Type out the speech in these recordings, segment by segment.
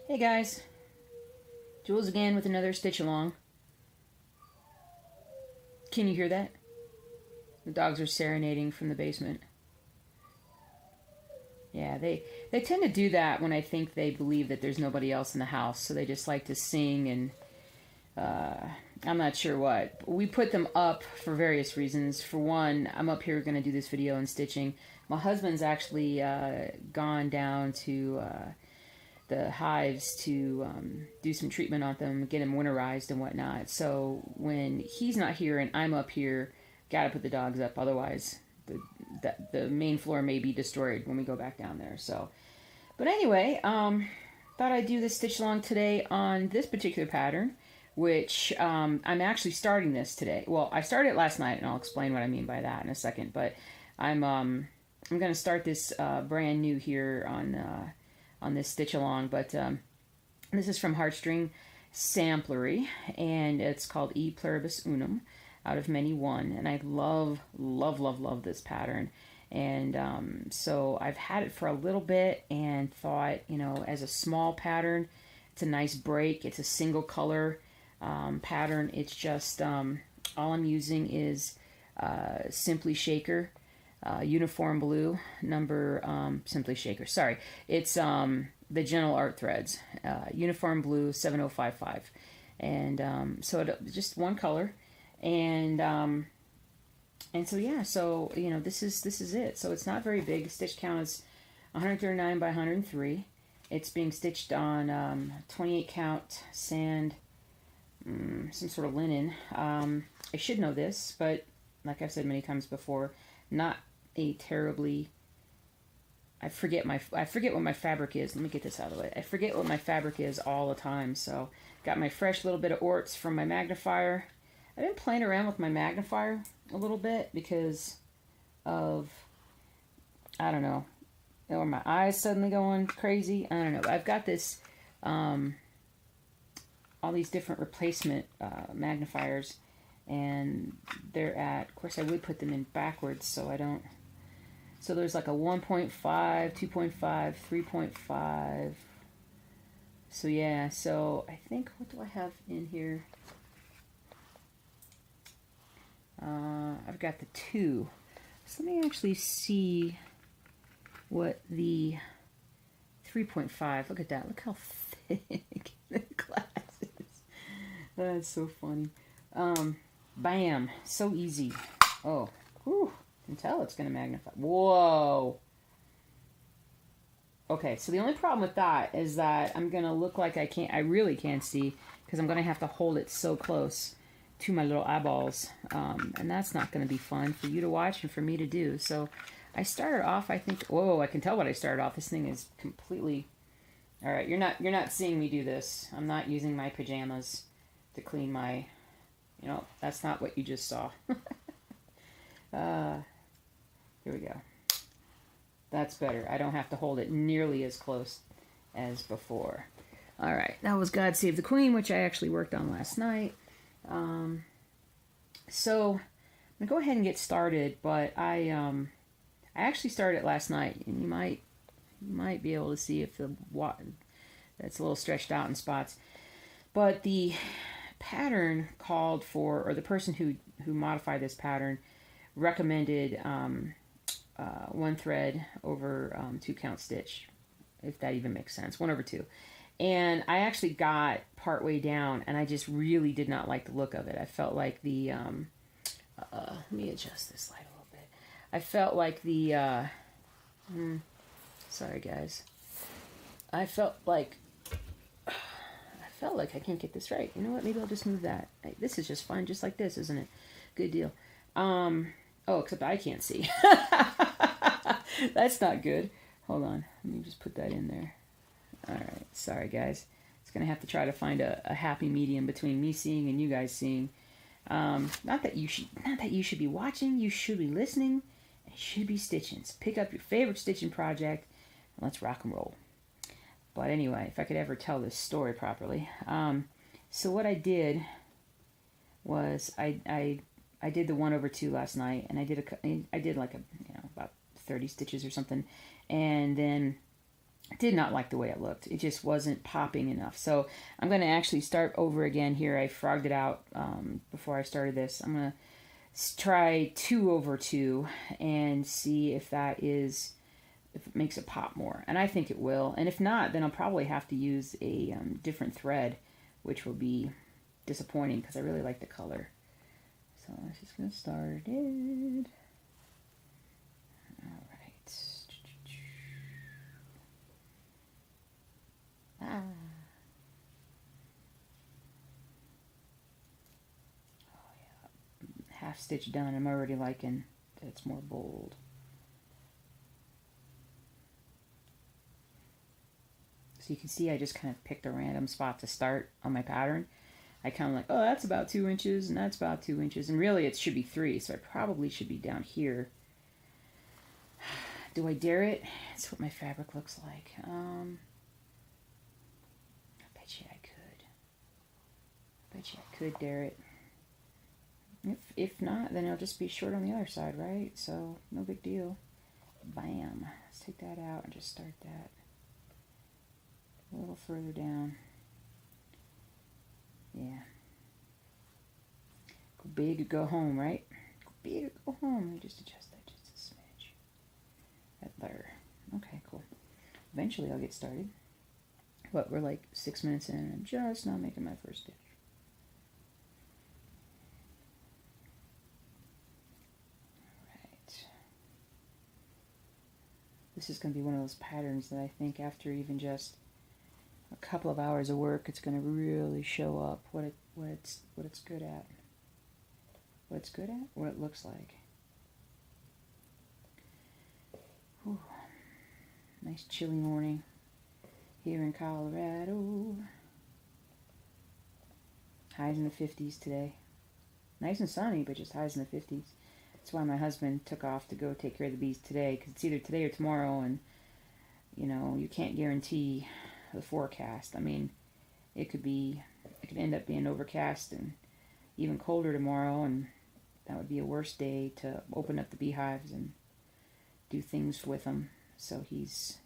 Hey guys, Jules again with another stitch along. Can you hear that? The dogs are serenading from the basement. Yeah, they tend to do that when I think they believe that there's nobody else in the house, so they just like to sing and I'm not sure what. We put them up for various reasons. For one, I'm up here going to do this video on stitching. My husband's actually gone down to the hives to do some treatment on them, get them winterized and whatnot. So when he's not here and I'm up here, gotta put the dogs up, otherwise the main floor may be destroyed when we go back down there. So, but anyway, thought I'd do this stitch along today on this particular pattern, which I'm actually starting this today. Well, I started it last night, and I'll explain what I mean by that in a second. But I'm going to start this brand new here on this stitch along, but this is from Heartstring Samplery, and it's called E Pluribus Unum, out of many one, and I love this pattern. And so I've had it for a little bit and thought, you know, as a small pattern, it's a nice break. It's a single color pattern. It's just all I'm using is Simply Shaker Uniform Blue number Simply Shaker. Sorry, it's the Gentle Art Threads Uniform Blue 7055, and so just one color, and so yeah, so you know this is it. So it's not very big. Stitch count is 139 by 103. It's being stitched on 28 count sand, some sort of linen. I should know this, but like I've said many times before, not a terribly. I forget what my fabric is. Let me get this out of the way. I forget what my fabric is all the time. So got my fresh little bit of orts from my magnifier. I've been playing around with my magnifier a little bit because of, I don't know, or my eyes suddenly going crazy. I don't know. I've got this, all these different replacement magnifiers, and they're at, of course I would put them in backwards so I don't, so there's like a 1.5, 2.5, 3.5. So yeah, so I think, what do I have in here? I've got the 2. So let me actually see what the 3.5, look at that, look how thick the glass is. That's so funny. Bam, so easy. Oh, whew. Can tell it's going to magnify. Whoa. Okay, so the only problem with that is that I'm going to look like I really can't see, because I'm going to have to hold it so close to my little eyeballs, and that's not going to be fun for you to watch and for me to do. So I started off, I think, whoa, I can tell what I started off. This thing is completely, all right, you're not seeing me do this. I'm not using my pajamas to clean my, you know, that's not what you just saw. Here we go. That's better. I don't have to hold it nearly as close as before. All right, that was God Save the Queen, which I actually worked on last night. So I'm gonna go ahead and get started, but I actually started last night, and you might be able to see if the that's a little stretched out in spots. But the pattern called for, or the person who modified this pattern recommended one thread over 2 count stitch, if that even makes sense, 1 over 2. And I actually got partway down, and I just really did not like the look of it. I felt like the let me adjust this light a little bit. I felt like the sorry guys, I felt like I can't get this right. You know what, maybe I'll just move that. This is just fine, just like this, isn't it? Good deal. Oh, except I can't see. That's not good. Hold on. Let me just put that in there. All right. Sorry, guys. It's going to have to try to find a happy medium between me seeing and you guys seeing. Not that you should be watching. You should be listening. And you should be stitching. So pick up your favorite stitching project and let's rock and roll. But anyway, if I could ever tell this story properly. So what I did was I did the 1 over 2 last night, and I did like a, you know, about 30 stitches or something, and then did not like the way it looked. It just wasn't popping enough. So I'm going to actually start over again here. I frogged it out before I started this. I'm going to try 2 over 2 and see if if it makes it pop more. And I think it will. And if not, then I'll probably have to use a different thread, which will be disappointing because I really like the color. So let's just get started. All right. Ah. Oh yeah, half stitch done. I'm already liking that it's more bold. So you can see I just kind of picked a random spot to start on my pattern. I kind of like, oh, that's about 2 inches, and that's about 2 inches, and really it should be 3, so I probably should be down here. Do I dare it? That's what my fabric looks like. I bet you I could dare it. If not, then it'll just be short on the other side, right? So, no big deal. Bam. Let's take that out and just start that a little further down. Yeah. Go big or go home, right? Go big or go home. Let me just adjust that just a smidge. That there. Okay, cool. Eventually I'll get started. But we're like 6 minutes in and I'm just not making my first stitch. This is going to be one of those patterns that I think after even just a couple of hours of work, it's going to really show up what it's good at. What it's good at? What it looks like. Whew. Nice chilly morning here in Colorado. Highs in the 50s today. Nice and sunny, but just highs in the 50s. That's why my husband took off to go take care of the bees today, because it's either today or tomorrow, and you know, you can't guarantee the forecast. I mean, it could end up being overcast and even colder tomorrow, and that would be a worse day to open up the beehives and do things with them. So he's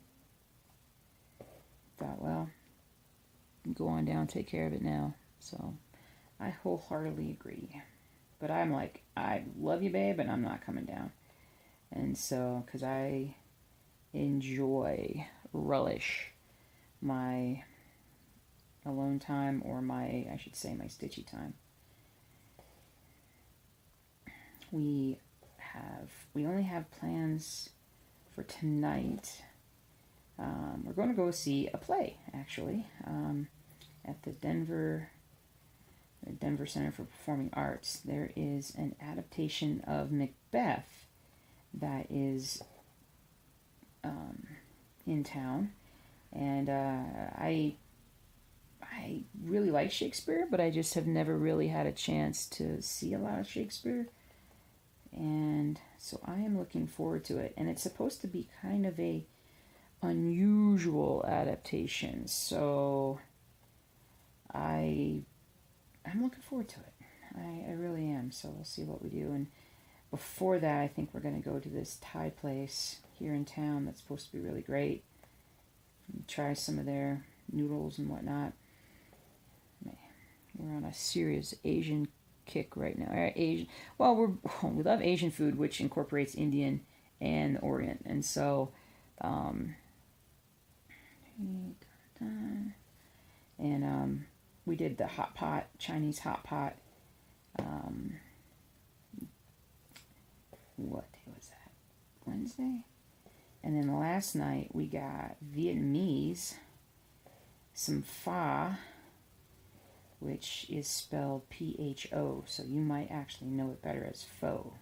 thought, well, go on down and take care of it now. So I wholeheartedly agree. But I'm like, I love you, babe, and I'm not coming down. And so, because I relish my alone time, or I should say my stitchy time. We only have plans for tonight. We're going to go see a play, actually, at the Denver Center for Performing Arts. There is an adaptation of Macbeth that is in town, and I really like Shakespeare, but I just have never really had a chance to see a lot of Shakespeare, and so I am looking forward to it. And it's supposed to be kind of a unusual adaptation, so I'm looking forward to it. I really am. So we'll see what we do. And before that, I think we're going to go to this Thai place here in town that's supposed to be really great. And try some of their noodles and whatnot. We're on a serious Asian kick right now. We love Asian food, which incorporates Indian and Orient. And so, we did the hot pot, Chinese hot pot. What day was that? Wednesday? And then last night we got Vietnamese, some pho, which is spelled P-H-O, so you might actually know it better as pho.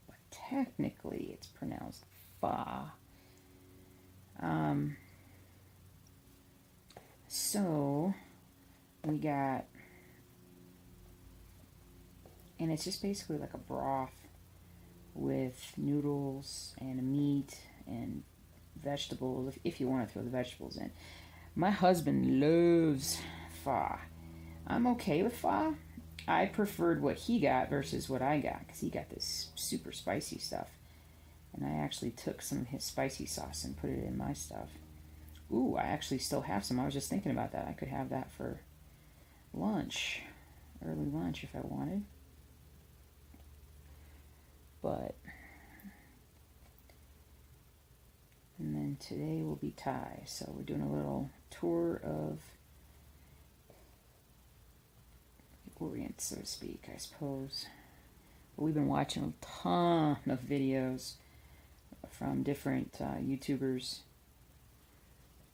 But technically it's pronounced pho. So we got, and it's just basically like a broth with noodles and a meat and vegetables, if you want to throw the vegetables in. My husband loves pho. I'm okay with pho. I preferred what he got versus what I got, because he got this super spicy stuff. And I actually took some of his spicy sauce and put it in my stuff. Ooh, I actually still have some. I was just thinking about that. I could have that for lunch, early lunch if I wanted. But, and then today will be Thai. So we're doing a little tour of the Orient, so to speak, I suppose. But we've been watching a ton of videos from different YouTubers.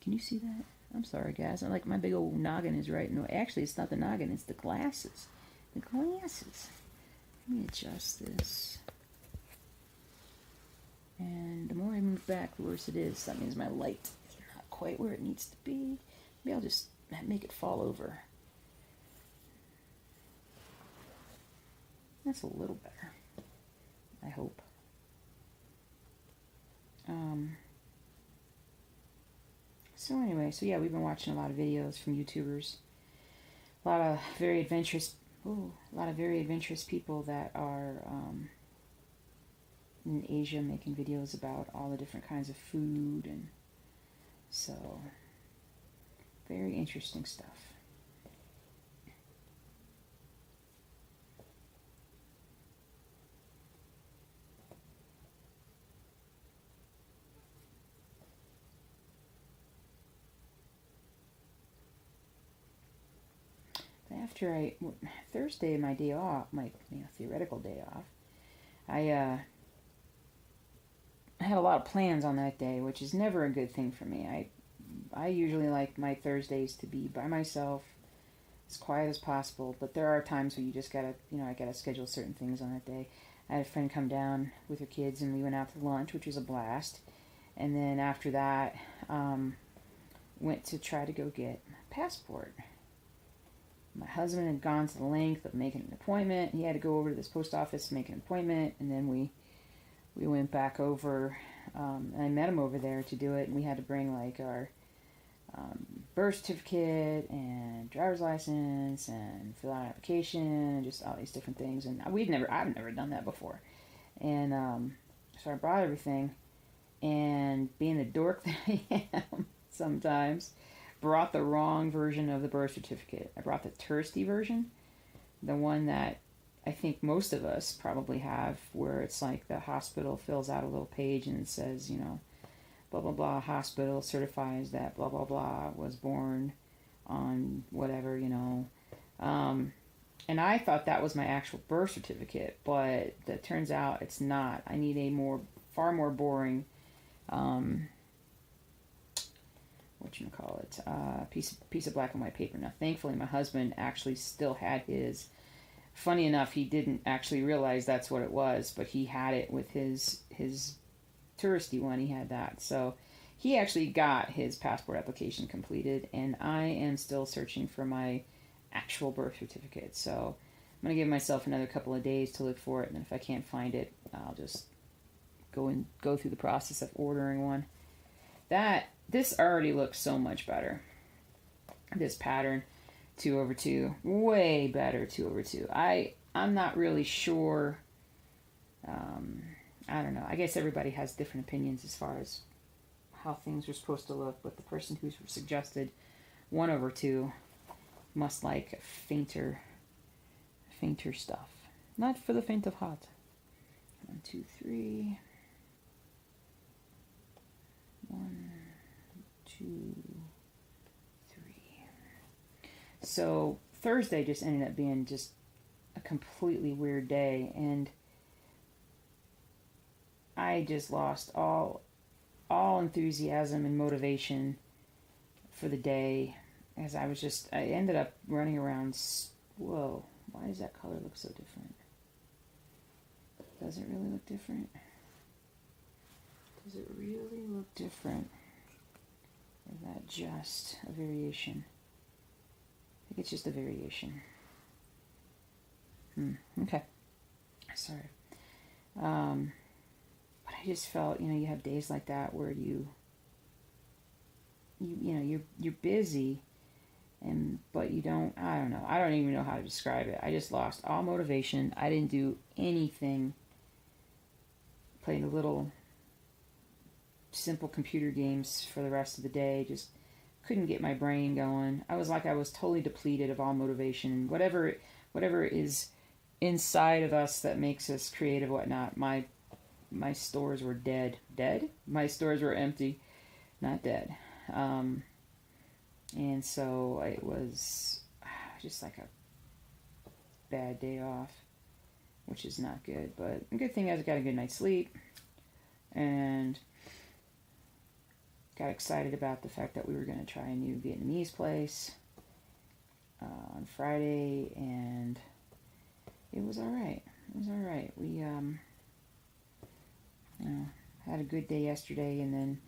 Can you see that? I'm sorry, guys. I like my big old noggin is right. No, actually, it's not the noggin. It's the glasses. The glasses. Let me adjust this. And the more I move back, the worse it is. That means my light is not quite where it needs to be. Maybe I'll just make it fall over. That's a little better, I hope. So anyway, so yeah, we've been watching a lot of videos from YouTubers. A lot of very adventurous people that are in Asia making videos about all the different kinds of food, and so very interesting stuff. After Thursday, my day off, my theoretical day off, I had a lot of plans on that day, which is never a good thing for me. I usually like my Thursdays to be by myself, as quiet as possible, but there are times where you just gotta, I gotta schedule certain things on that day. I had a friend come down with her kids, and we went out to lunch, which was a blast, and then after that, went to try to go get my passport. My husband had gone to the length of making an appointment. He had to go over to this post office to make an appointment, and then we went back over, and I met him over there to do it, and we had to bring like our birth certificate and driver's license and fill out an application and just all these different things, and I've never done that before, and so I brought everything, and being the dork that I am sometimes, brought the wrong version of the birth certificate. I brought the touristy version, the one that I think most of us probably have, where it's like the hospital fills out a little page and it says, blah, blah, blah, hospital certifies that blah, blah, blah, was born on whatever, and I thought that was my actual birth certificate, but it turns out it's not. I need a far more boring, piece of black and white paper. Now, thankfully, my husband actually still had his. Funny enough, he didn't actually realize that's what it was, but he had it with his touristy one. He had that, so he actually got his passport application completed, and I am still searching for my actual birth certificate. So I'm gonna give myself another couple of days to look for it, and if I can't find it, I'll just go through the process of ordering one. This already looks so much better. This pattern, 2/2, way better 2/2. I'm not really sure. I don't know. I guess everybody has different opinions as far as how things are supposed to look, but the person who suggested 1/2 must like fainter stuff. Not for the faint of heart. 1, 2, 3. 1, 2, 3. So Thursday just ended up being just a completely weird day, and I just lost all enthusiasm and motivation for the day, as I ended up running around. Whoa, why does that color look so different? Does it really look different? Does it really look different? Or is that just a variation? I think it's just a variation. Okay. Sorry. But I just felt, you have days like that where you're busy, but you don't, I don't know. I don't even know how to describe it. I just lost all motivation. I didn't do anything. Played a little simple computer games for the rest of the day. Just couldn't get my brain going. I was totally depleted of all motivation. Whatever is inside of us that makes us creative, whatnot. My stores were dead. Dead? My stores were empty, not dead. And so it was just like a bad day off, which is not good. But the good thing is I got a good night's sleep, and got excited about the fact that we were going to try a new Vietnamese place on Friday, and it was all right. It was all right. We had a good day yesterday, and then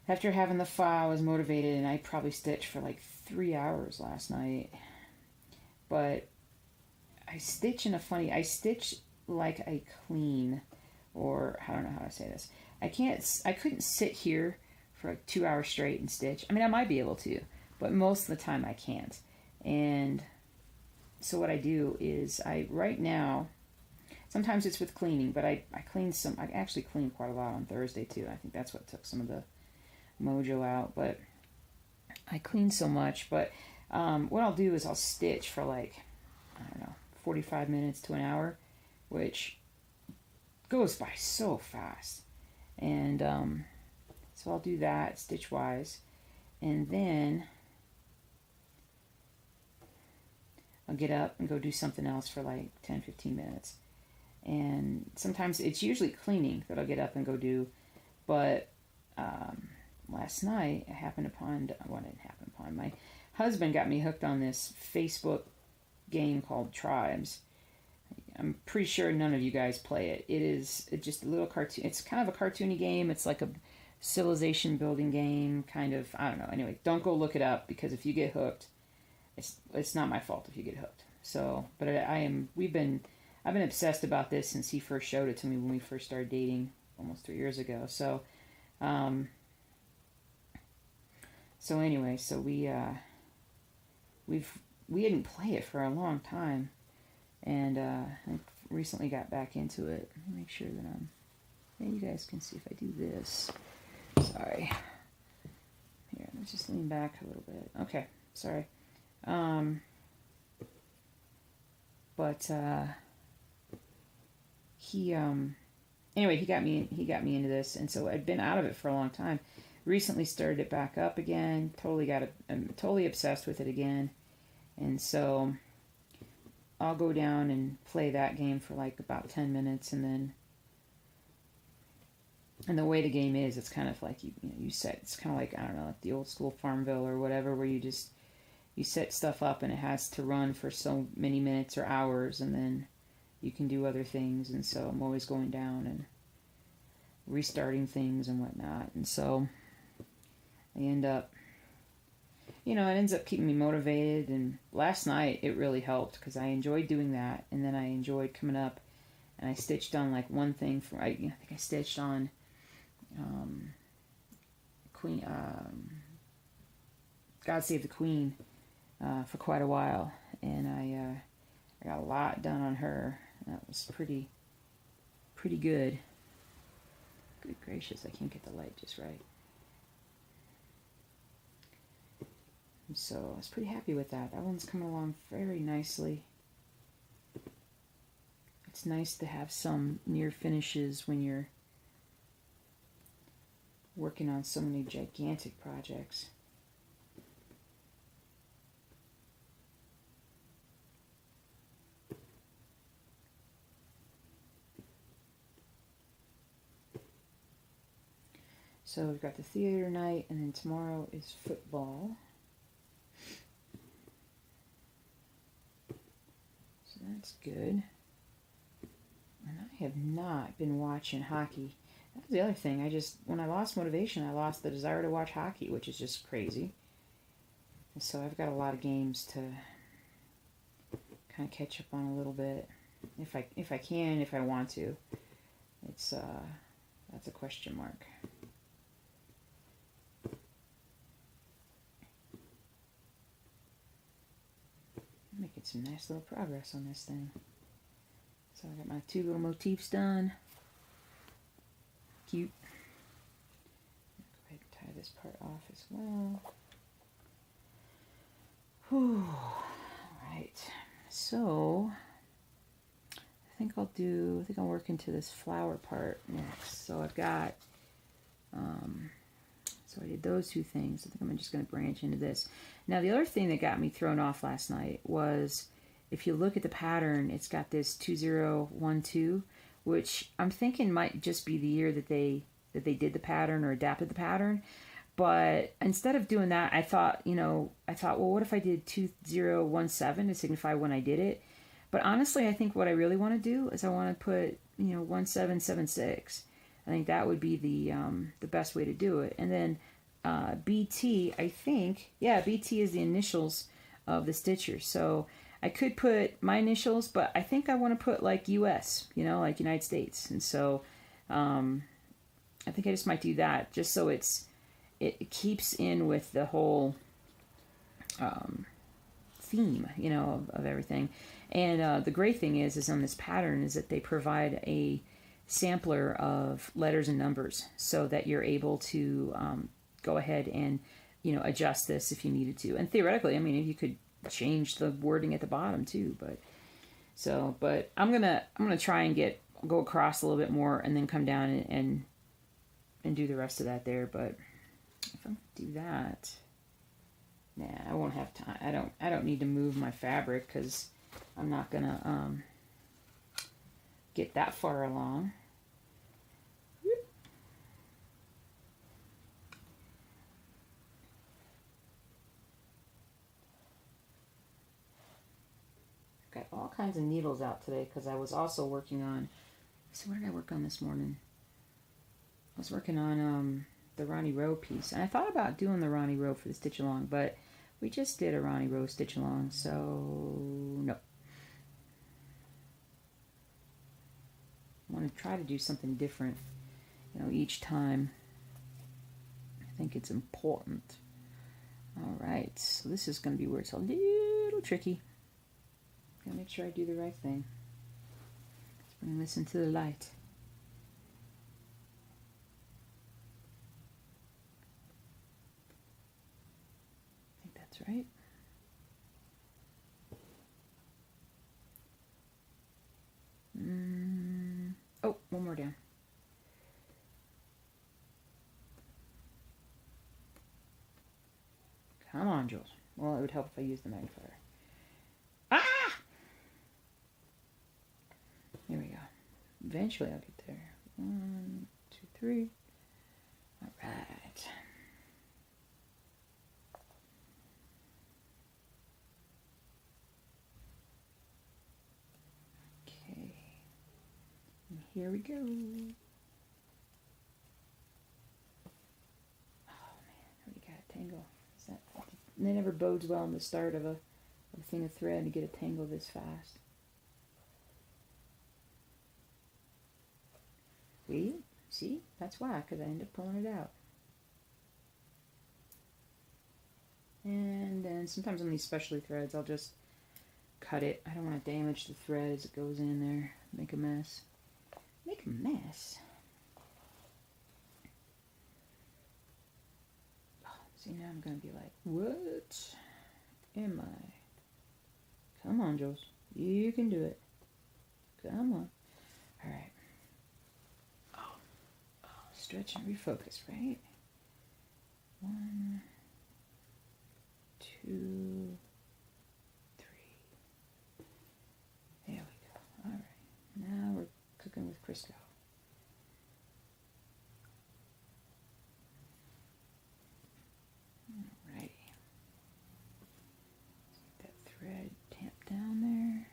after having the thaw, I was motivated, and I probably stitched for like 3 hours last night. But I stitch like I clean, or I don't know how to say this. I couldn't sit here for like 2 hours straight and stitch. I mean, I might be able to, but most of the time I can't. And so what I do is right now, sometimes it's with cleaning, but I actually cleaned quite a lot on Thursday too. I think that's what took some of the mojo out, but I clean so much. But what I'll do is I'll stitch for like, I don't know, 45 minutes to an hour, which goes by so fast. And so I'll do that stitch wise, and then I'll get up and go do something else for like 10-15 minutes. And sometimes it's usually cleaning that I'll get up and go do, but last night I happened upon, my husband got me hooked on this Facebook game called Tribes. I'm pretty sure none of you guys play it. It's just a little cartoon. It's kind of a cartoony game. It's like a civilization building game, kind of. I don't know. Anyway, don't go look it up, because if you get hooked, it's not my fault if you get hooked. So, but I've been obsessed about this since he first showed it to me when we first started dating almost 3 years ago. So, anyway, so we didn't play it for a long time, and I recently got back into it. Let me make sure that you guys can see if I do this. Sorry. Here, let's just lean back a little bit. Okay, sorry. Anyway, he got me into this, and so I'd been out of it for a long time. Recently started it back up again. I'm totally obsessed with it again. And so I'll go down and play that game for like about 10 minutes, and the way the game is, it's kind of like you set, it's kind of like, I don't know, like the old school Farmville or whatever, where you set stuff up and it has to run for so many minutes or hours, and then you can do other things. And so I'm always going down and restarting things and whatnot. And so I end up, it ends up keeping me motivated. And last night it really helped, because I enjoyed doing that, and then I enjoyed coming up and I stitched on like one thing I think I stitched on Queen, God Save the Queen, for quite a while, and I got a lot done on her. That was pretty good. Good gracious, I can't get the light just right. So I was pretty happy with that. That one's coming along very nicely. It's nice to have some near finishes when you're working on so many gigantic projects. So we've got the theater night, and then tomorrow is football. So that's good. And I have not been watching hockey. That's the other thing. When I lost motivation, I lost the desire to watch hockey, which is just crazy. And so I've got a lot of games to kind of catch up on a little bit, if I want to. That's a question mark. Making some nice little progress on this thing. So I got my 2 little motifs done. Cute. this part off as well. Whew. All right. So I think I'll work into this flower part next. So I've got, so I did those two things. I think I'm just going to branch into this. Now the other thing that got me thrown off last night was, if you look at the pattern, it's got this 2012, which I'm thinking might just be the year that they did the pattern or adapted the pattern. But instead of doing that, I thought, well, what if I did 2017 to signify when I did it? But honestly, I think what I really want to do is I want to put, 1776. I think that would be the best way to do it. And then BT, I think, BT is the initials of the stitcher. So I could put my initials, but I think I want to put like US, like United States. And so I think I just might do that, just so it keeps in with the whole theme, of everything. And the great thing is on this pattern is that they provide a sampler of letters and numbers so that you're able to go ahead and, adjust this if you needed to. And theoretically, you could change the wording at the bottom too, but I'm gonna try and go across a little bit more and then come down and do the rest of that there. But if I do that, I won't have time. I don't need to move my fabric because I'm not gonna get that far along. Got all kinds of needles out today because I was also working on. So what did I work on this morning? I was working on the Ronnie Rowe piece, and I thought about doing the Ronnie Rowe for the stitch along, but we just did a Ronnie Rowe stitch along, so no. I want to try to do something different, each time. I think it's important. All right, so this is going to be where it's a little tricky. Gotta make sure I do the right thing. Let's bring this into the light. I think that's right. Oh, one more down. Come on, Jules. Well, it would help if I used the magnifier. Ah! Here we go. Eventually I'll get there. 1, 2, 3. All right. Okay. And here we go. Oh man, I already got a tangle. That never bodes well in the start of a thing of thread to get a tangle this fast. See? That's why, because I end up pulling it out. And then sometimes on these specialty threads, I'll just cut it. I don't want to damage the thread as it goes in there. Make a mess. Make a mess. Oh, see, now I'm going to be like, what am I? Come on, Jules. You can do it. Come on. All right. Stretch and refocus, right? 1, 2, 3. There we go. All right. Now we're cooking with Crisco. All righty. Let's get that thread tamped down there.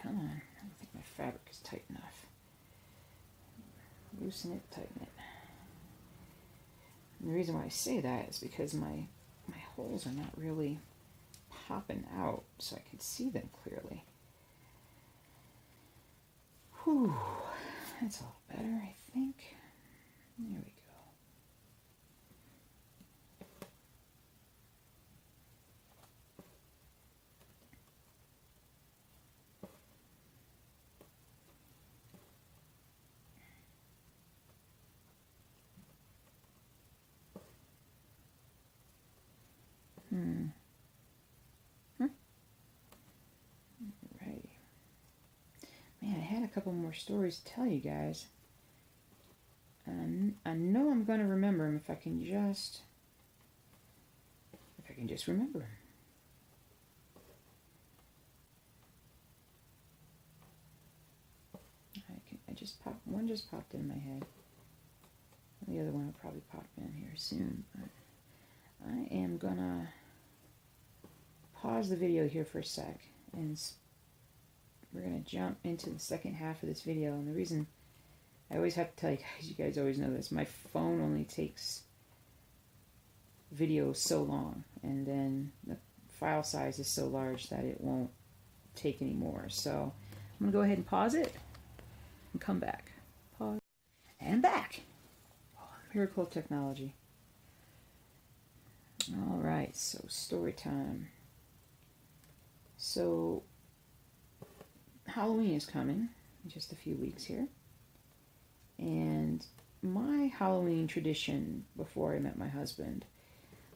Come on, I don't think my fabric is tight enough. loosen it, tighten it. And the reason why I say that is because my holes are not really popping out so I can see them clearly. Whew, that's a little better, I think. There we go. Alrighty. Man, I had a couple more stories to tell you guys. I know I'm going to remember them if I can just remember them. One just popped in my head. The other one will probably pop in here soon. But I am gonna pause the video here for a sec, and we're gonna jump into the second half of this video. And the reason I always have to tell you guys always know this, my phone only takes video so long, and then the file size is so large that it won't take any more. So I'm gonna go ahead and pause it and come back. Pause and back. Oh, miracle of technology. All right, so story time. So Halloween is coming in just a few weeks here. And my Halloween tradition before I met my husband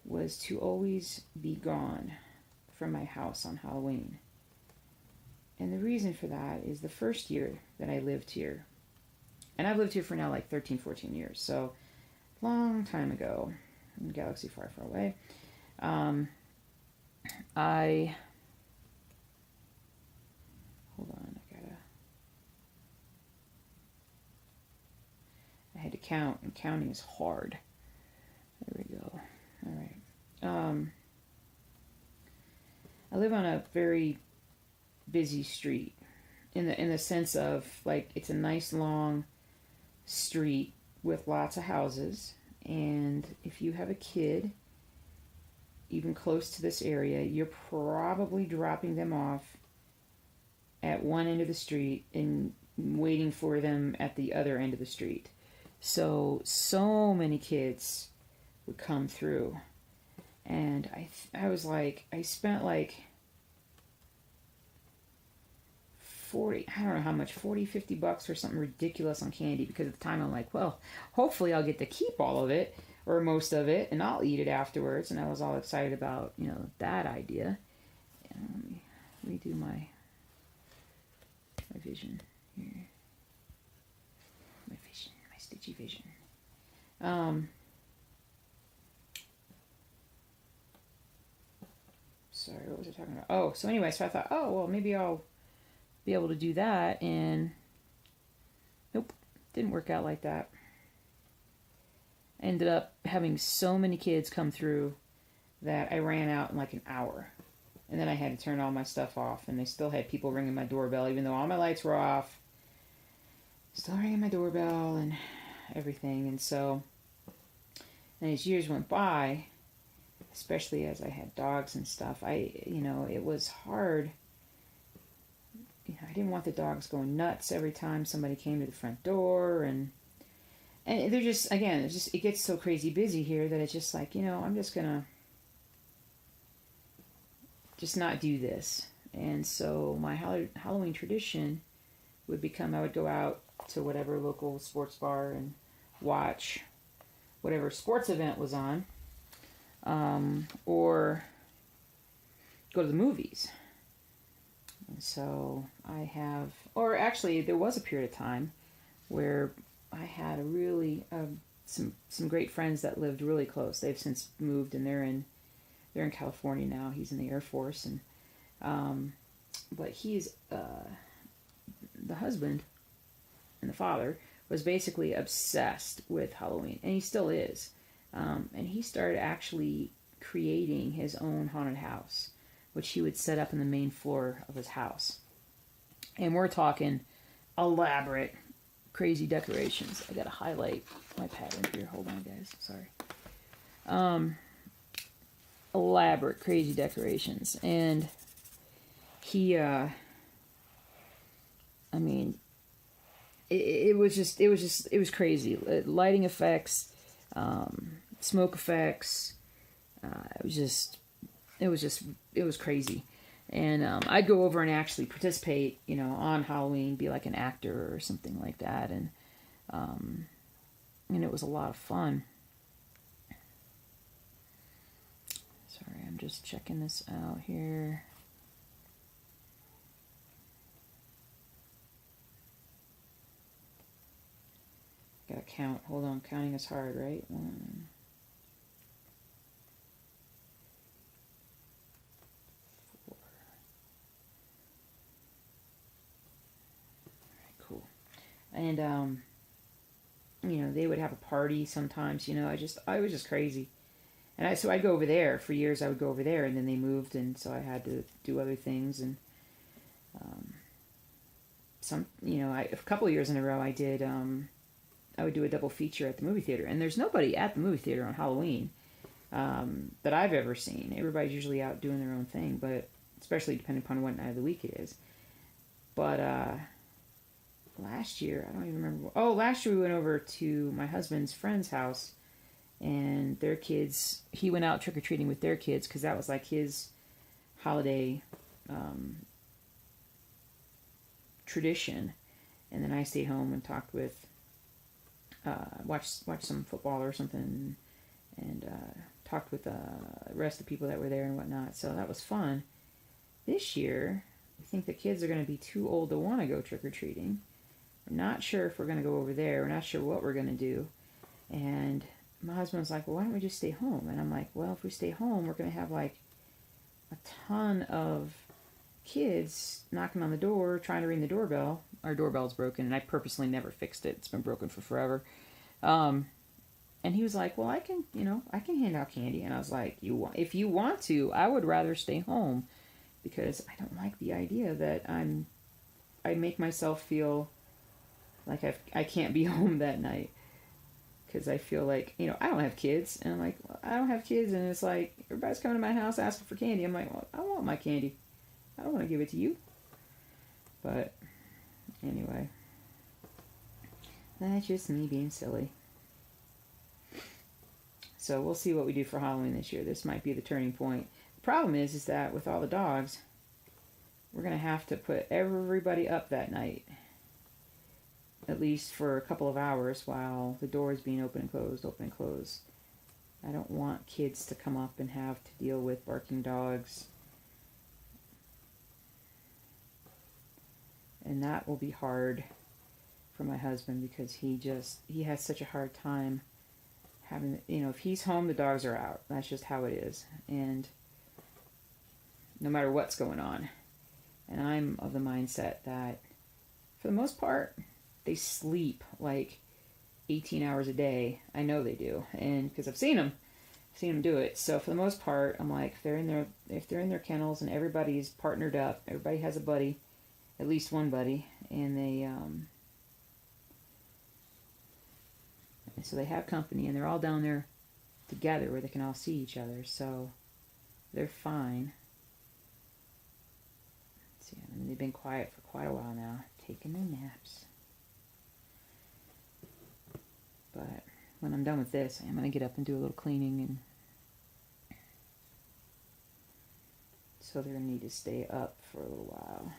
was to always be gone from my house on Halloween. And the reason for that is the first year that I lived here, and I've lived here for now like 13, 14 years, so long time ago, in a galaxy far, far away, hold on, I had to count, and counting is hard. There we go. All right. I live on a very busy street in the sense of, like, it's a nice long street with lots of houses, and if you have a kid even close to this area, you're probably dropping them off at one end of the street and waiting for them at the other end of the street. So many kids would come through, and I was like, I spent like 40, I don't know how much, 40, 50 bucks or something ridiculous on candy, because at the time I'm like, well, hopefully I'll get to keep all of it or most of it, and I'll eat it afterwards. And I was all excited about, that idea. And let me redo my vision here. My vision, my stitchy vision. Sorry, what was I talking about? Oh, so anyway, so I thought, oh, well, maybe I'll be able to do that, and nope, didn't work out like that. I ended up having so many kids come through that I ran out in like an hour, and then I had to turn all my stuff off, and they still had people ringing my doorbell, even though all my lights were off, still ringing my doorbell and everything. And so, and as years went by, especially as I had dogs and stuff, it was hard. I didn't want the dogs going nuts every time somebody came to the front door, and they're just, again, it gets so crazy busy here that it's just like, I'm just gonna just not do this. And so my Halloween tradition would become, I would go out to whatever local sports bar and watch whatever sports event was on, or go to the movies. And so actually there was a period of time where I had a really, some great friends that lived really close. They've since moved, and they're in California now. He's in the Air Force, and but he's the husband and the father was basically obsessed with Halloween, and he still is. And he started actually creating his own haunted house, which he would set up in the main floor of his house. And we're talking elaborate crazy decorations. I gotta highlight my pattern here. Hold on, guys. Sorry. Elaborate, crazy decorations. And he, I mean, it was crazy. Lighting effects, smoke effects. It was crazy. And I'd go over and actually participate, on Halloween, be like an actor or something like that. And it was a lot of fun. Sorry, I'm just checking this out here. Gotta count. Hold on, counting is hard, right? 1, 4. Alright, cool. And they would have a party sometimes, I was just crazy. And so I'd go over there. For years I would go over there, and then they moved, and so I had to do other things. And a couple of years in a row I did, I would do a double feature at the movie theater. And there's nobody at the movie theater on Halloween that I've ever seen. Everybody's usually out doing their own thing, but especially depending upon what night of the week it is. But last year, I don't even remember. Last year we went over to my husband's friend's house, and their kids, he went out trick-or-treating with their kids, because that was like his holiday tradition. And then I stayed home and talked with, watched some football or something, and talked with the rest of the people that were there and whatnot. So that was fun. This year, I think the kids are going to be too old to want to go trick-or-treating. We're not sure if we're going to go over there. We're not sure what we're going to do. And my husband's like, well, why don't we just stay home? And I'm like, well, if we stay home, we're going to have like a ton of kids knocking on the door, trying to ring the doorbell. Our doorbell's broken, and I purposely never fixed it. It's been broken for forever. And he was like, well, I can hand out candy. And I was like, if you want to, I would rather stay home, because I don't like the idea that I make myself feel like I can't be home that night. Because I feel like, I don't have kids. And I'm like, well, I don't have kids. And it's like, everybody's coming to my house asking for candy. I'm like, well, I want my candy. I don't want to give it to you. But anyway, that's just me being silly. So we'll see what we do for Halloween this year. This might be the turning point. The problem is that with all the dogs, we're going to have to put everybody up that night. At least for a couple of hours while the door is being open and closed, open and closed. I don't want kids to come up and have to deal with barking dogs. And that will be hard for my husband, because he has such a hard time having, if he's home, the dogs are out. That's just how it is. And no matter what's going on. And I'm of the mindset that, for the most part, they sleep like 18 hours a day. I know they do, and because I've seen them do it. So for the most part, I'm like, if they're in their kennels and everybody's partnered up, everybody has a buddy, at least one buddy, and so they have company, and they're all down there together where they can all see each other. So they're fine. Let's see, I mean, they've been quiet for quite a while now, taking their naps. But when I'm done with this, I'm going to get up and do a little cleaning, and so they're going to need to stay up for a little while.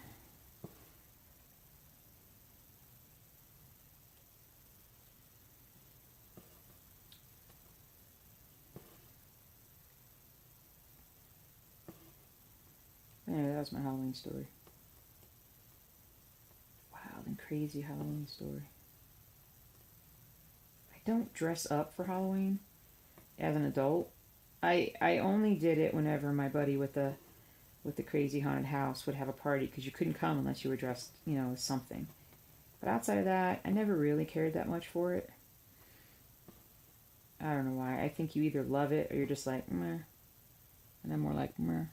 Anyway, that was my Halloween story. Wild and crazy Halloween story. Don't dress up for Halloween as an adult. I only did it whenever my buddy with the crazy haunted house would have a party, because you couldn't come unless you were dressed, as something. But outside of that, I never really cared that much for it. I don't know why. I think you either love it or you're just like, meh. And I'm more like, meh.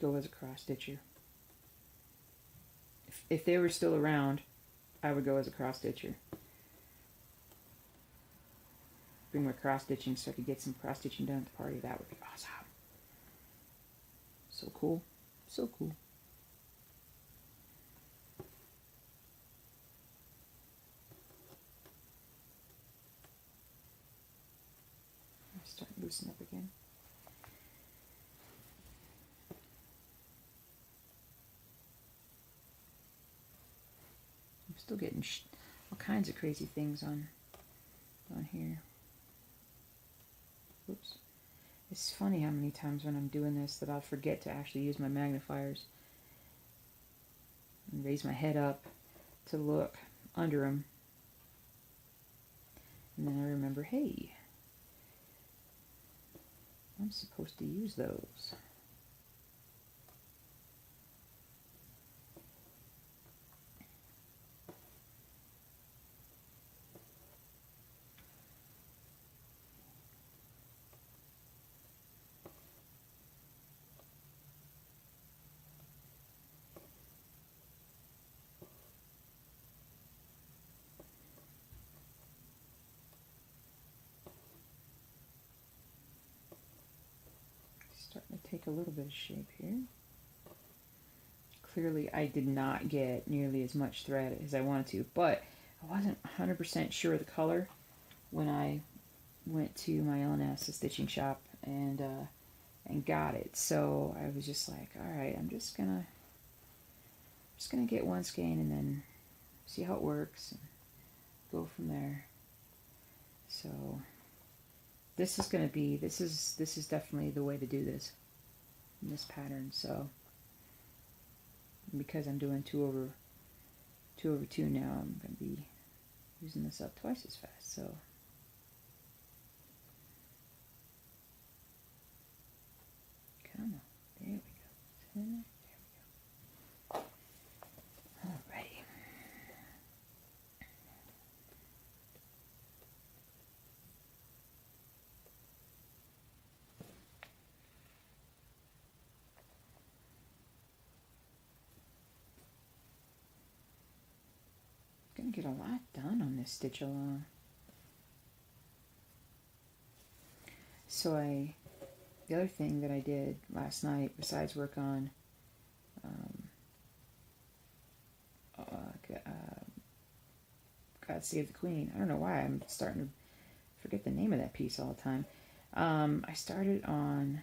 go as a cross stitcher. If they were still around, I would go as a cross stitcher. Bring my cross stitching so I could get some cross stitching done at the party. That would be awesome. So cool. So cool. I'm starting to loosen up again. I'm still getting all kinds of crazy things on here. Oops. It's funny how many times when I'm doing this that I'll forget to actually use my magnifiers and raise my head up to look under them. And then I remember, hey, I'm supposed to use those. Starting to take a little bit of shape here. Clearly I did not get nearly as much thread as I wanted to, but I wasn't 100% sure of the color when I went to my LNS, the stitching shop, and got it. So I was just like, all right, I'm just gonna get one skein and then see how it works and go from there. So this is going to be, this is definitely the way to do this in this pattern. So because I'm doing 2 over 2 now, I'm going to be using this up twice as fast. So come on, there we go. There we go. Alrighty. Gonna get a lot done on this stitch along. So the other thing that I did last night, besides work on God Save the Queen. I don't know why I'm starting to forget the name of that piece all the time. I started on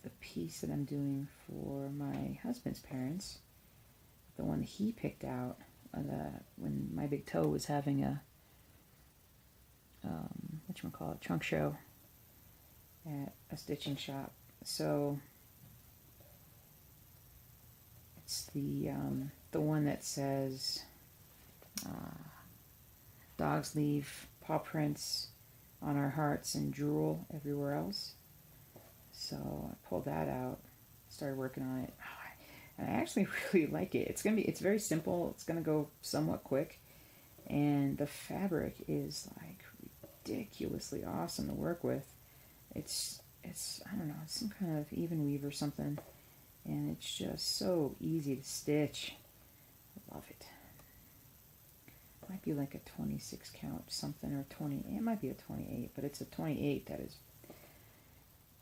the piece that I'm doing for my husband's parents, the one that he picked out when my big toe was having a whatchamacallit, trunk show at a stitching shop. So it's the one that says dogs leave paw prints on our hearts and drool everywhere else. So I pulled that out, started working on it, and I actually really like it. It's very simple. It's gonna go somewhat quick, and the fabric is like ridiculously awesome to work with. It's I don't know, it's some kind of even weave or something, and it's just so easy to stitch. I love it. It might be like a 26 count something, or 20. It might be a 28, but it's a 28 that is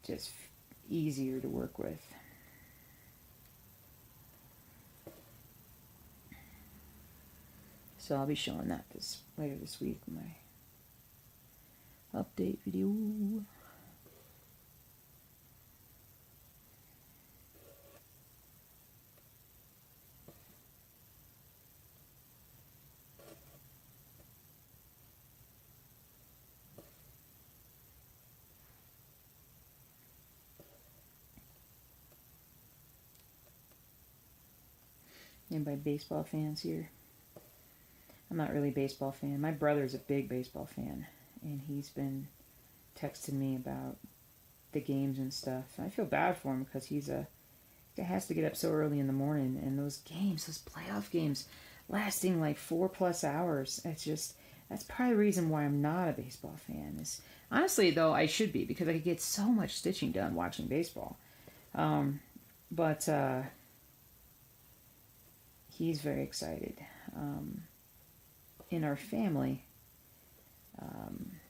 just easier to work with. So I'll be showing that later this week in my update video. Anybody baseball fans here? I'm not really a baseball fan. My brother's a big baseball fan, and he's been texting me about the games and stuff. And I feel bad for him because he has to get up so early in the morning, and those playoff games, lasting like 4+ hours. That's probably the reason why I'm not a baseball fan. Honestly, though, I should be, because I could get so much stitching done watching baseball. But he's very excited. In our family,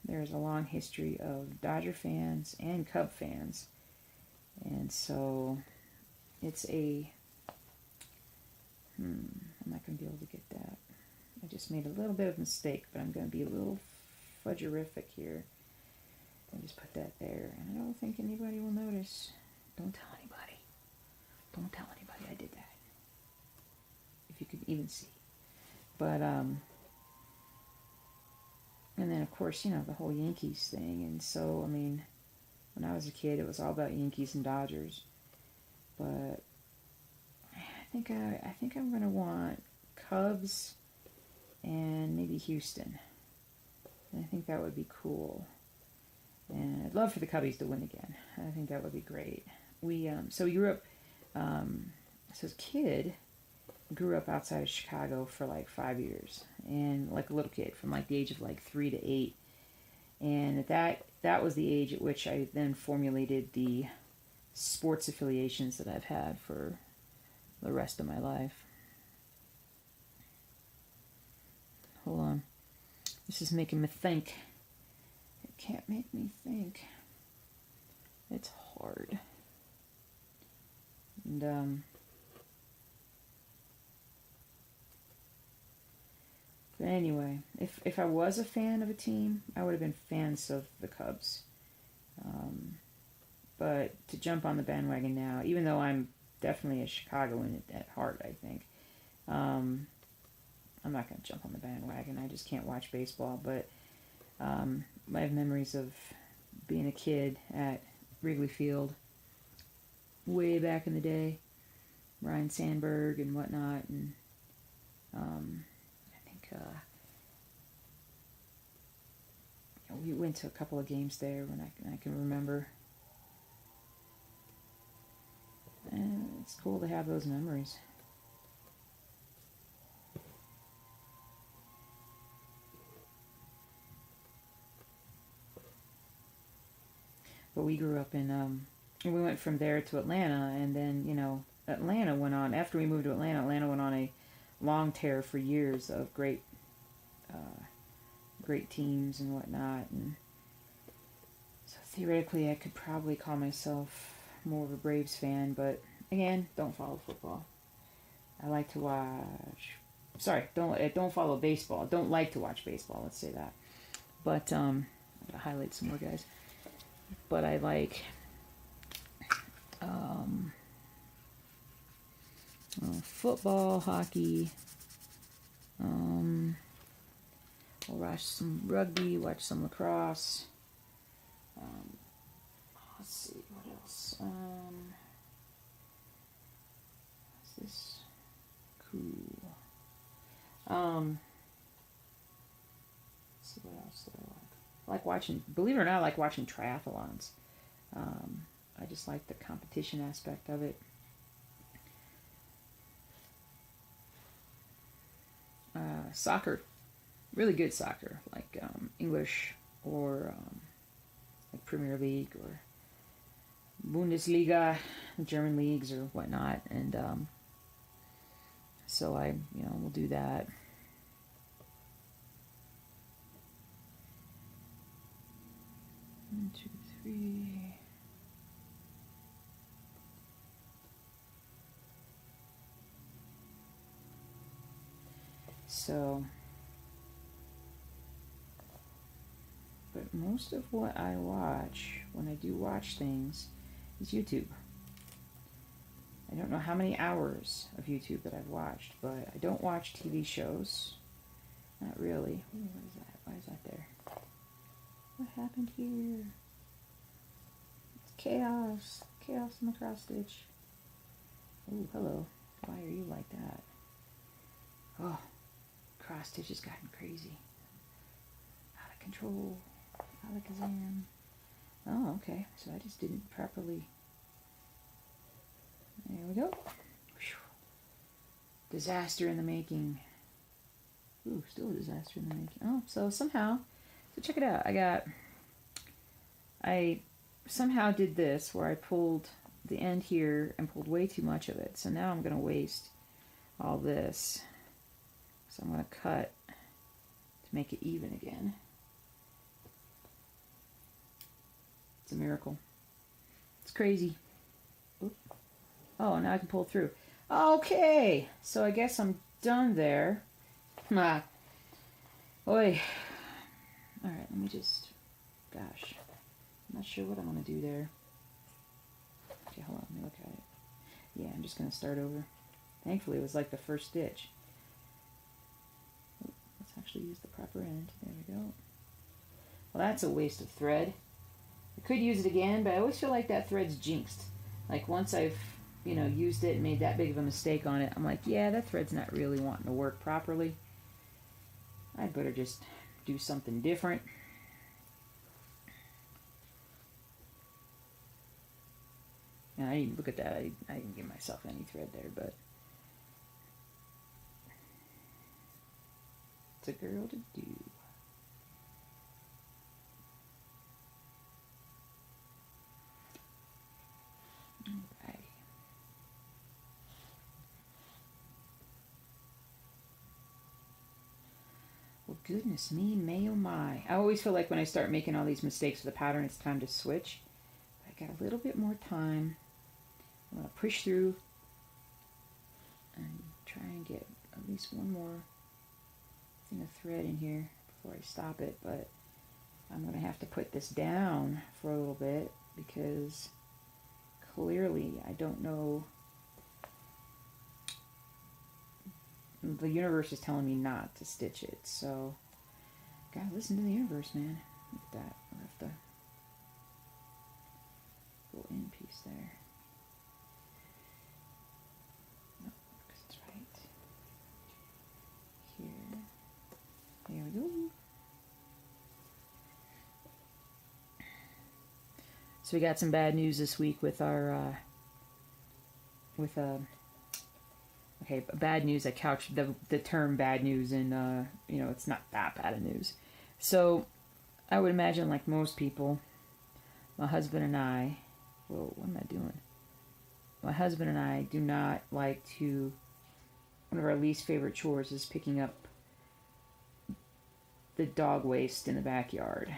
there's a long history of Dodger fans and Cub fans. And so it's I'm not going to be able to get that. I just made a little bit of a mistake, but I'm going to be a little fudgerific here. I just put that there, and I don't think anybody will notice. Don't tell anybody. Don't tell anybody I did that. If you could even see. But, and then of course, the whole Yankees thing. And so, I mean, when I was a kid, it was all about Yankees and Dodgers. But I think I'm going to want Cubs and maybe Houston. And I think that would be cool. And I'd love for the Cubbies to win again. I think that would be great. We grew up, as a kid, grew up outside of Chicago for like 5 years. And like a little kid, from like the age of like 3 to 8. And that was the age at which I then formulated the sports affiliations that I've had for the rest of my life. Hold on. This is making me think. It can't make me think. It's hard. And, but anyway, if I was a fan of a team, I would have been fans of the Cubs. But to jump on the bandwagon now, even though I'm definitely a Chicagoan at heart, I think, I'm not going to jump on the bandwagon. I just can't watch baseball. But I have memories of being a kid at Wrigley Field way back in the day, Ryan Sandberg and whatnot, and I think we went to a couple of games there when I can remember. And it's cool to have those memories. But we grew up in, and we went from there to Atlanta, and then, Atlanta went on, after we moved to Atlanta went on a long tear for years of great teams and whatnot, and so theoretically I could probably call myself more of a Braves fan, but again, don't follow football. I like to watch, don't follow baseball. Don't like to watch baseball, let's say that. But, I'm going to highlight some more guys. But I like football, hockey. We'll watch some rugby, watch some lacrosse. Let's see, what else? What's this? Cool. Let's see what else do I like. I like watching, believe it or not, I like watching triathlons. I just like the competition aspect of it. Soccer, really good soccer, like English or like Premier League or Bundesliga, German leagues or whatnot, and so I, will do that. One, two, three. So, but most of what I watch, when I do watch things, is YouTube. I don't know how many hours of YouTube that I've watched, but I don't watch TV shows. Not really. Ooh, what is that? Why is that there? What happened here? It's chaos. Chaos in the cross stitch. Oh, hello. Why are you like that? Oh, cross stitch has gotten crazy. Out of control. Alakazam. Oh, okay. So I just didn't properly. There we go. Whew. Disaster in the making. Ooh, still a disaster in the making. Oh, so somehow. So check it out. I somehow did this where I pulled the end here and pulled way too much of it. So now I'm going to waste all this. So I'm going to cut to make it even again. It's a miracle. It's crazy. Oop. Oh, now I can pull through. Okay, so I guess I'm done there. Oi. Alright, let me just... Gosh. I'm not sure what I'm going to do there. Okay, hold on, let me look at it. Yeah, I'm just going to start over. Thankfully, it was like the first stitch. Let's actually use the proper end. There we go. Well, that's a waste of thread. I could use it again, but I always feel like that thread's jinxed. Like, once I've, used it and made that big of a mistake on it, I'm like, yeah, that thread's not really wanting to work properly. I'd better just do something different. And I didn't look at that. I didn't give myself any thread there, but it's a girl to do. Alright. Well, goodness me, may oh my. I always feel like when I start making all these mistakes with the pattern, it's time to switch. I got a little bit more time. I'm going to push through and try and get at least one more thing of thread in here before I stop it, but I'm going to have to put this down for a little bit because clearly I don't know. The universe is telling me not to stitch it, so gotta listen to the universe, man. Look at that. I'll have to go in piece there. No, because it's right here. There we go. So we got some bad news this week with our okay, bad news. I couched the term bad news, and it's not that bad of news. So I would imagine, like most people, my husband and I, whoa, what am I doing? My husband and I do not like to. One of our least favorite chores is picking up the dog waste in the backyard.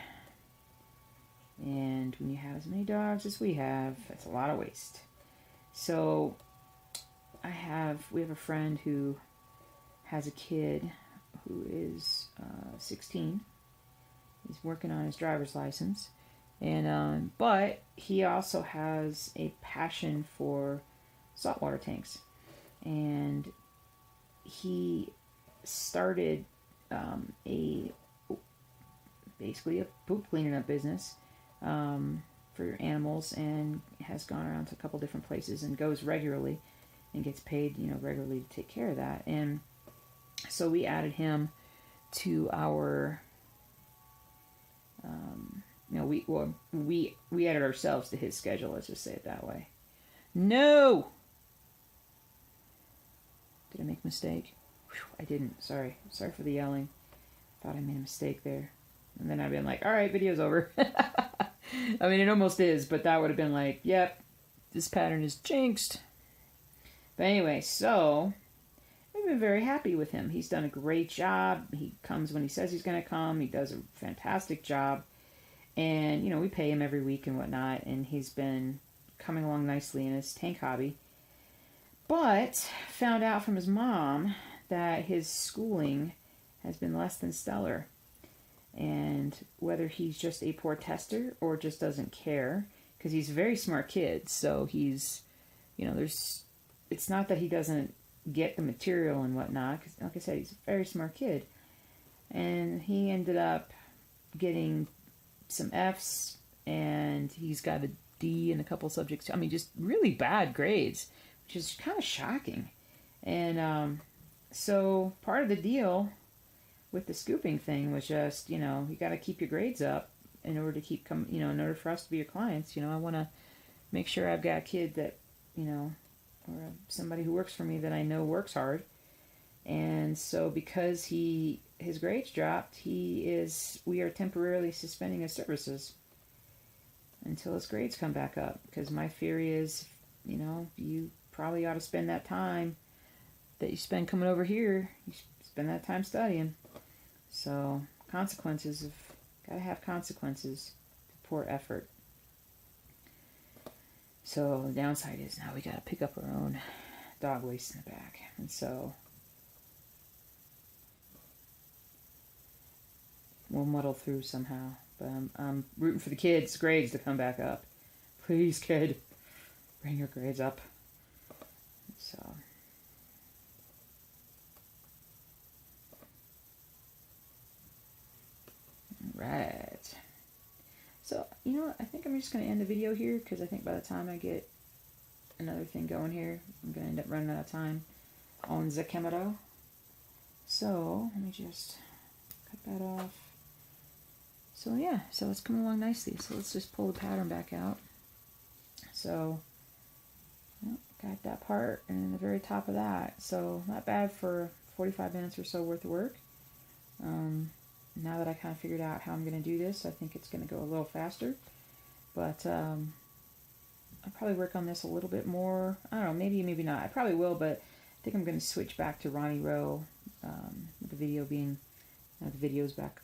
And when you have as many dogs as we have, that's a lot of waste. So we have a friend who has a kid who is 16. He's working on his driver's license, and but he also has a passion for saltwater tanks, and he started basically a poop cleaning up business for animals, and has gone around to a couple different places and goes regularly and gets paid, regularly to take care of that. And so we added him to our, we added ourselves to his schedule. Let's just say it that way. No! Did I make a mistake? Whew, I didn't. Sorry for the yelling. Thought I made a mistake there. And then I've been like, all right, video's over. I mean, it almost is, but that would have been like, yep, this pattern is jinxed. But anyway, so we've been very happy with him. He's done a great job. He comes when he says he's going to come. He does a fantastic job. And, we pay him every week and whatnot. And he's been coming along nicely in his tank hobby. But found out from his mom that his schooling has been less than stellar. And whether he's just a poor tester or just doesn't care, because he's a very smart kid. So he's, it's not that he doesn't get the material and whatnot, because like I said, he's a very smart kid. And he ended up getting some F's, and he's got a D in a couple subjects. I mean, just really bad grades, which is kind of shocking. And so part of the deal with the scooping thing was just, you got to keep your grades up in order to keep in order for us to be your clients. I want to make sure I've got a kid that, or somebody who works for me that I know works hard. And so because his grades dropped, we are temporarily suspending his services until his grades come back up. Because my theory is, you know, you probably ought to spend that time that you spend coming over here, you spend that time studying. So consequences, gotta have consequences for poor effort. So the downside is now we gotta pick up our own dog waste in the back. And so we'll muddle through somehow. But I'm rooting for the kids' grades to come back up. Please, kid, bring your grades up. So, right. So, you know what? I think I'm just going to end the video here because I think by the time I get another thing going here, I'm going to end up running out of time on the camera. So, let me just cut that off. So yeah, so it's coming along nicely. So let's just pull the pattern back out. So, got that part, and then the very top of that. So not bad for 45 minutes or so worth of work. Now that I kind of figured out how I'm going to do this, I think it's going to go a little faster. But I'll probably work on this a little bit more. I don't know, maybe not. I probably will, but I think I'm going to switch back to Ronnie Rowe, with the video being, the video's back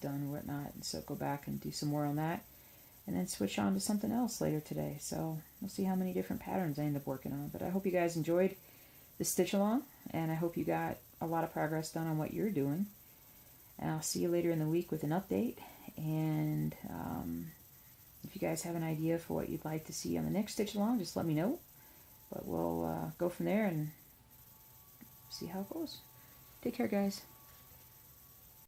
done or whatnot, and so go back and do some more on that, and then switch on to something else later today. So we'll see how many different patterns I end up working on. But I hope you guys enjoyed the stitch along, and I hope you got a lot of progress done on what you're doing. And I'll see you later in the week with an update. And if you guys have an idea for what you'd like to see on the next stitch along, just let me know. But we'll go from there and see how it goes. Take care, guys.